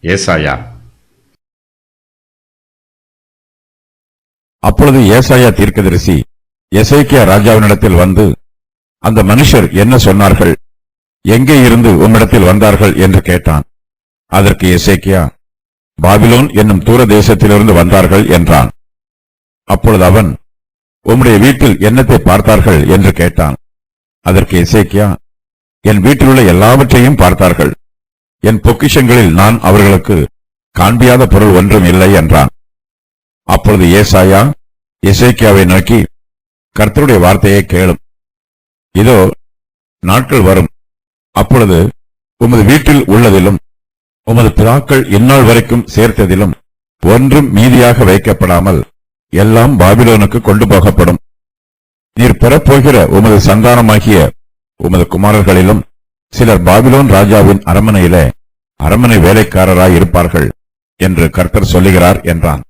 ஏசாயா. அப்பொழுது ஏசாயா தீர்க்கதரிசி எசேக்கியா ராஜாவினிடத்தில் வந்து, அந்த மனுஷர் என்ன சொன்னார்கள், எங்கே இருந்து உம்மிடத்தில் வந்தார்கள் என்று கேட்டான். அதற்கு எசேக்கியா, பாபிலோன் என்னும் தூர தேசத்திலிருந்து வந்தார்கள் என்றான். அப்பொழுது அவன், உம்முடைய வீட்டில் என்னத்தை பார்த்தார்கள் என்று கேட்டான். அதற்கு எசேக்கியா, என் வீட்டிலுள்ள எல்லாவற்றையும் பார்த்தார்கள். என் பொக்கிஷங்களில் நான் அவர்களுக்கு காண்பியாத பொருள் ஒன்றும் இல்லை என்றான். அப்பொழுது ஏசாயா எசேக்கியாவை நோக்கி, கர்த்தருடைய வார்த்தையை கேளும். இதோ நாட்கள் வரும், அப்பொழுது உமது வீட்டில் உள்ளதிலும் உமது பிதாக்கள் இந்நாள் வரைக்கும் சேர்த்ததிலும் ஒன்றும் மீதியாக வைக்கப்படாமல் எல்லாம் பாபிலோனுக்கு கொண்டு போகப்படும். நீர் பெறப்போகிற உமது சந்தானமாகிய உமது குமாரர்களிலும் சிலர் பாபிலோன் ராஜாவின் அரமனையிலே அரமனை வேலைக்காரராய் இருப்பார்கள் என்று கர்த்தர் சொல்லுகிறார் என்றான்.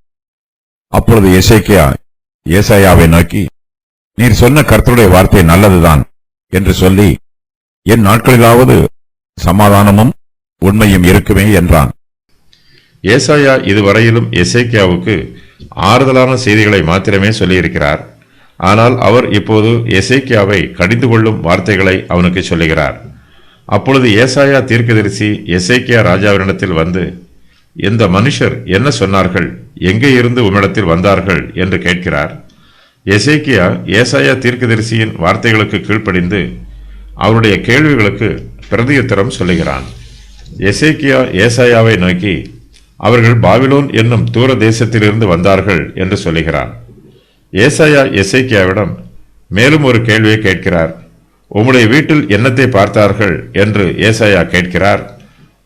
அப்பொழுது எசேக்கியா ஏசாயாவை நோக்கி, நீர் சொன்ன கர்த்தருடைய வார்த்தை நல்லதுதான் என்று சொல்லி, என் நாட்களிலாவது சமாதானமும் உண்மையும் இருக்குமே என்றான். ஏசாயா இதுவரையிலும் எசேக்கியாவுக்கு ஆறுதலான செய்திகளை மாத்திரமே சொல்லியிருக்கிறார். ஆனால் அவர் இப்போது எசேக்கியாவை கடிந்து கொள்ளும் வார்த்தைகளை அவனுக்கு சொல்லுகிறார். அப்பொழுது ஏசாயா தீர்க்கதரிசி எசேக்கியா ராஜாவினிடத்தில் வந்து, இந்த மனுஷர் என்ன சொன்னார்கள், எங்கே இருந்து உம்மிடத்தில் வந்தார்கள் என்று கேட்கிறார். எசேக்கியா ஏசாயா தீர்க்கதரிசியின் வார்த்தைகளுக்கு கீழ்ப்படிந்து அவருடைய கேள்விகளுக்கு பிரதியுத்தரம் சொல்லுகிறான். எசேக்கியா ஏசாயாவை நோக்கி, அவர்கள் பாபிலோன் என்னும் தூர தேசத்திலிருந்து வந்தார்கள் என்று சொல்லுகிறான். ஏசாயா எசேக்கியாவிடம் மேலும் ஒரு கேள்வியை கேட்கிறார். உம்முடைய வீட்டில் என்னத்தை பார்த்தார்கள் என்று ஏசாயா கேட்கிறார்.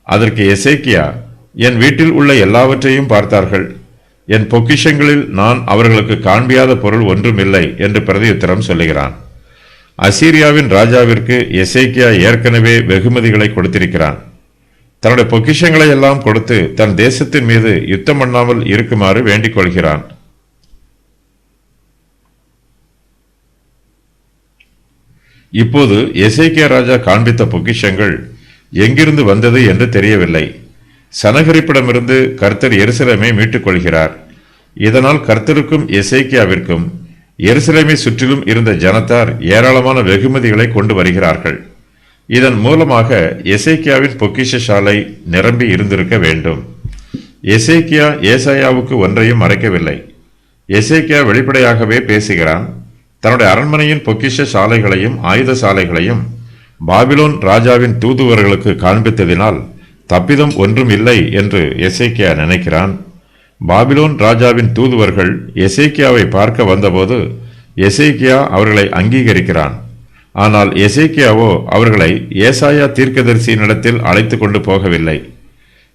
அதற்கு எசேக்கியா, என் வீட்டில் உள்ள எல்லாவற்றையும் பார்த்தார்கள். என் பொக்கிஷங்களில் நான் அவர்களுக்கு காண்பியாத பொருள் ஒன்றும் இல்லை என்று பிரதியுத்தரம் சொல்லுகிறான். அசீரியாவின் ராஜாவிற்கு எசேக்கியா ஏற்கனவே வெகுமதிகளை கொடுத்திருக்கிறான். தன்னுடைய பொக்கிஷங்களை எல்லாம் கொடுத்து தன் தேசத்தின் மீது யுத்தம் பண்ணாமல் இருக்குமாறு வேண்டிக் கொள்கிறான். இப்போது எசேக்கியா ராஜா காண்பித்த பொக்கிஷங்கள் எங்கிருந்து வந்தது என்று தெரியவில்லை. சனகரிப்பிடமிருந்து கர்த்தர் எருசலேமை மீட்டுக் கொள்கிறார். இதனால் கர்த்தருக்கும் எசேக்கியாவிற்கும் எருசலேமை சுற்றிலும் இருந்த ஜனத்தார் ஏராளமான வெகுமதிகளை கொண்டு வருகிறார்கள். இதன் மூலமாக எசேக்கியாவின் பொக்கிஷ சாலை நிரம்பி இருந்திருக்க வேண்டும். எசேக்கியா ஏசாயாவுக்கு ஒன்றையும் மறைக்கவில்லை. எசேக்கியா வெளிப்படையாகவே பேசுகிறான். தன்னுடைய அரண்மனையின் பொக்கிஷ சாலைகளையும் ஆயுத சாலைகளையும் பாபிலோன் ராஜாவின் தூதுவர்களுக்கு காண்பித்ததினால் தப்பிதம் ஒன்றும் இல்லை என்று எசேக்கியா நினைக்கிறான். பாபிலோன் ராஜாவின் தூதுவர்கள் எசேக்கியாவை பார்க்க வந்தபோது எசேக்கியா அவர்களை அங்கீகரிக்கிறான். ஆனால் எசேக்கியாவோ அவர்களை ஏசாயா தீர்க்கதரிசியினிடத்தில் அழைத்து கொண்டு போகவில்லை.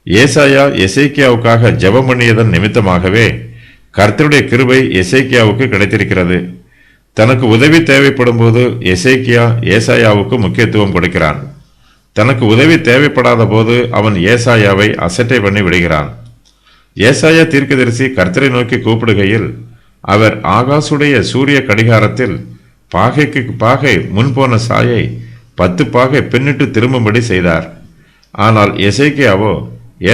ஏசாயா எசேக்கியாவுக்காக ஜெபம் பண்ணியதன் நிமித்தமாகவே கர்த்தருடைய கிருபை எசேக்கியாவுக்கு கிடைத்திருக்கிறது. தனக்கு உதவி தேவைப்படும் போது எசேக்கியா ஏசாயாவுக்கு முக்கியத்துவம் கொடுக்கிறான். தனக்கு உதவி தேவைப்படாத போது அவன் ஏசாயாவை அசட்டை பண்ணி விடுகிறான். ஏசாயா தீர்க்கதரிசி கர்த்தரை நோக்கி கூப்பிடுகையில் அவர் ஆகாசுடைய சூரிய கடிகாரத்தில் பாகைக்கு பாகை முன்போன சாயை 10 பாகை பின்னிட்டு திரும்பும்படி செய்தார். ஆனால் எசேக்கியாவோ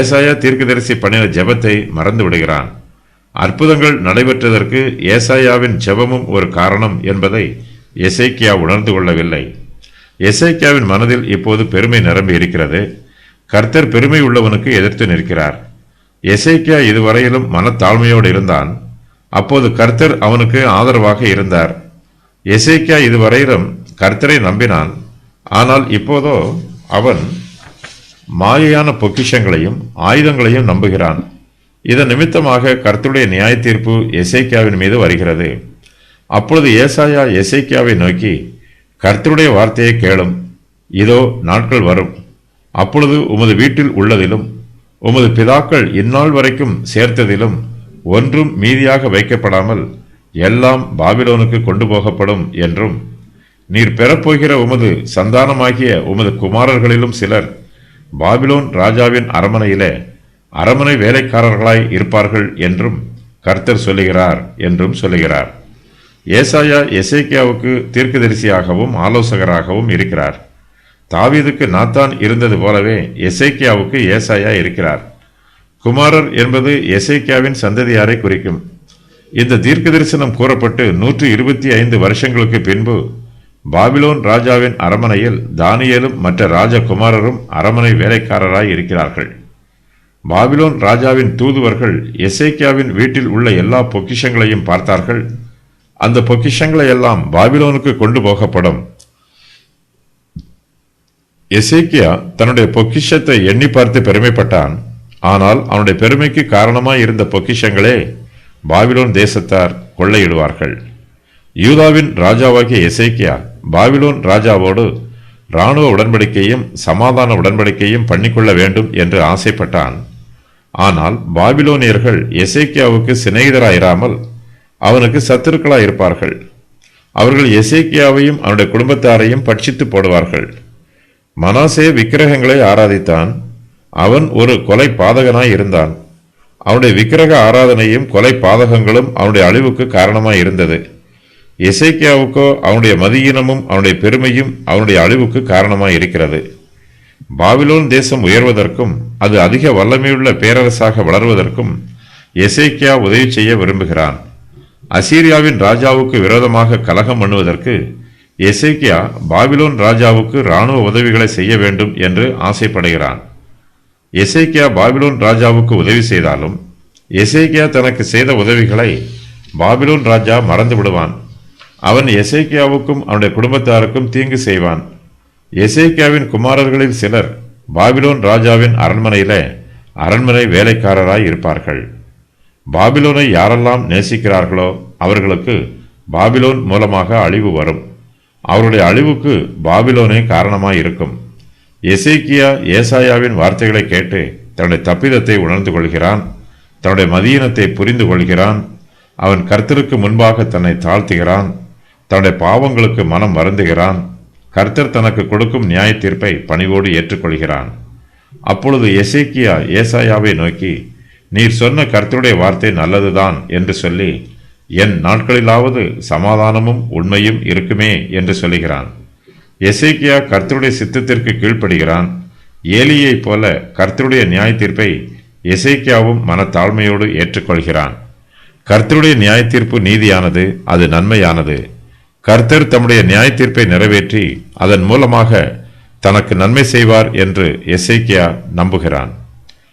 ஏசாயா தீர்க்கதரிசி பண்ணின ஜெபத்தை மறந்து விடுகிறான். அற்புதங்கள் நடைபெற்றதற்கு ஏசாயாவின் ஜெபமும் ஒரு காரணம் என்பதை எசேக்கியா உணர்ந்து கொள்ளவில்லை. எசேக்கியாவின் மனதில் இப்போது பெருமை நிரம்பி இருக்கிறது. கர்த்தர் பெருமை உள்ளவனுக்கு எதிர்த்து நிற்கிறார். எசேக்கியா இதுவரையிலும் மனத்தாழ்மையோடு இருந்தான். அப்போது கர்த்தர் அவனுக்கு ஆதரவாக இருந்தார். எசேக்கியா இதுவரையிலும் கர்த்தரை நம்பினான். ஆனால் இப்போதோ அவன் மாயையான பொக்கிஷங்களையும் ஆயுதங்களையும் நம்புகிறான். இதன் நிமித்தமாக கர்த்தருடைய நியாய தீர்ப்பு எசேக்கியாவின் மீது வருகிறது. அப்பொழுது ஏசாயா எசேக்கியாவை நோக்கி, கர்த்தருடைய வார்த்தையை கேளும். இதோ நாட்கள் வரும், அப்பொழுது உமது வீட்டில் உள்ளதிலும் உமது பிதாக்கள் இந்நாள் வரைக்கும் சேர்த்ததிலும் ஒன்றும் மீதியாக வைக்கப்படாமல் எல்லாம் பாபிலோனுக்கு கொண்டு போகப்படும் என்றும், நீர் பெறப்போகிற உமது சந்தானமாகிய உமது குமாரர்களிலும் சிலர் பாபிலோன் ராஜாவின் அரமனையிலே அரமனை வேலைக்காரர்களாய் இருப்பார்கள் என்றும் கர்த்தர் சொல்லுகிறார் என்றும் சொல்லுகிறார். ஏசாயா எசேக்கியாவுக்கு தீர்க்கதரிசியாகவும் ஆலோசகராகவும் இருக்கிறார். தாவீதுக்கு நாத்தான் இருந்தது போலவே எசேக்கியாவுக்கு ஏசாயா இருக்கிறார். குமாரர் என்பது எசேக்கியாவின் சந்ததியாரை குறிக்கும். இந்த தீர்க்க தரிசனம் கூறப்பட்டு 125 வருஷங்களுக்கு பின்பு பாபிலோன் ராஜாவின் அரமனையில் தானியேலும் மற்ற ராஜகுமாரரும் அரமனை வேலைக்காரராய் இருக்கிறார்கள். பாபிலோன் ராஜாவின் தூதுவர்கள் எசேக்கியாவின் வீட்டில் உள்ள எல்லா பொக்கிஷங்களையும் பார்த்தார்கள். அந்த பொக்கிஷங்களை எல்லாம் பாபிலோனுக்கு கொண்டு போகப்படும். எசேக்கியா தன்னுடைய பொக்கிஷத்தை எண்ணி பார்த்து பெருமைப்பட்டான். ஆனால் அவனுடைய பெருமைக்கு காரணமாய் இருந்த பொக்கிஷங்களே பாபிலோன் தேசத்தார் கொள்ளையிடுவார்கள். யூதாவின் ராஜாவாகிய எசேக்கியா பாபிலோன் ராஜாவோடு இராணுவ உடன்படிக்கையும் சமாதான உடன்படிக்கையும் பண்ணிக்கொள்ள வேண்டும் என்று ஆசைப்பட்டான். ஆனால் பாபிலோனியர்கள் எசேக்கியாவுக்கு சிநேகிதராயிராமல் அவனுக்கு சத்துருக்களாயிருப்பார்கள். அவர்கள் எசேக்கியாவையும் அவனுடைய குடும்பத்தாரையும் பட்சித்து போடுவார்கள். மனாசே விக்கிரகங்களை ஆராதித்தான். அவன் ஒரு கொலை பாதகனாய் இருந்தான். அவனுடைய விக்கிரக ஆராதனையும் கொலை பாதகங்களும் அவனுடைய அழிவுக்கு காரணமாய் இருந்தது. எசேக்கியாவுக்கோ அவனுடைய மதியீனமும் அவனுடைய பெருமையும் அவனுடைய அழிவுக்கு காரணமாய் இருக்கிறது. பாபிலோன் தேசம் உயர்வதற்கும் அது அதிக வல்லமையுள்ள பேரரசாக வளர்வதற்கும் எசேக்கியா உதவி செய்ய விரும்புகிறான். அசீரியாவின் ராஜாவுக்கு விரோதமாக கலகம் பண்ணுவதற்கு எசேக்கியா பாபிலோன் ராஜாவுக்கு இராணுவ உதவிகளை செய்ய வேண்டும் என்று ஆசைப்படுகிறான். எசேக்கியா பாபிலோன் ராஜாவுக்கு உதவி செய்தாலும் எசேக்கியா தனக்கு செய்த உதவிகளை பாபிலோன் ராஜா மறந்து விடுவான். அவன் எசேக்கியாவுக்கும் அவனுடைய குடும்பத்தாருக்கும் தீங்கு செய்வான். எசேக்கியாவின் குமாரர்களில் சிலர் பாபிலோன் ராஜாவின் அரண்மனை வேலைக்காரராய் இருப்பார்கள். பாபிலோனை யாரெல்லாம் நேசிக்கிறார்களோ அவர்களுக்கு பாபிலோன் மூலமாக அழிவு வரும். அவருடைய அழிவுக்கு பாபிலோனே காரணமாய் இருக்கும். எசேக்கியா ஏசாயாவின் வார்த்தைகளை கேட்டு தன்னுடைய தப்பிதத்தை உணர்ந்து கொள்கிறான். தன்னுடைய மதியீனத்தை புரிந்து கொள்கிறான். அவன் கர்த்தருக்கு முன்பாக தன்னை தாழ்த்துகிறான். தன்னுடைய பாவங்களுக்கு மனம் வருந்துகிறான். கர்த்தர் தனக்கு கொடுக்கும் நியாய தீர்ப்பை பணிவோடு ஏற்றுக்கொள்கிறான். அப்பொழுது எசேக்கியா ஏசாயாவை நோக்கி, நீர் சொன்ன கர்த்தருடைய வார்த்தை நல்லதுதான் என்று சொல்லி, என் நாட்களிலாவது சமாதானமும் உண்மையும் இருக்குமே என்று சொல்லுகிறான். எசேக்கியா கர்த்தருடைய சித்தத்திற்கு கீழ்ப்படுகிறான். ஏலியைப் போல கர்த்தருடைய நியாய தீர்ப்பை எசேக்கியாவும் மனத்தாழ்மையோடு ஏற்றுக்கொள்கிறான். கர்த்தருடைய நியாய தீர்ப்பு நீதியானது, அது நன்மையானது. கர்த்தர் தம்முடைய நியாய தீர்ப்பை நிறைவேற்றி அதன் மூலமாக தனக்கு நன்மை செய்வார் என்று எசேக்கியா நம்புகிறான்.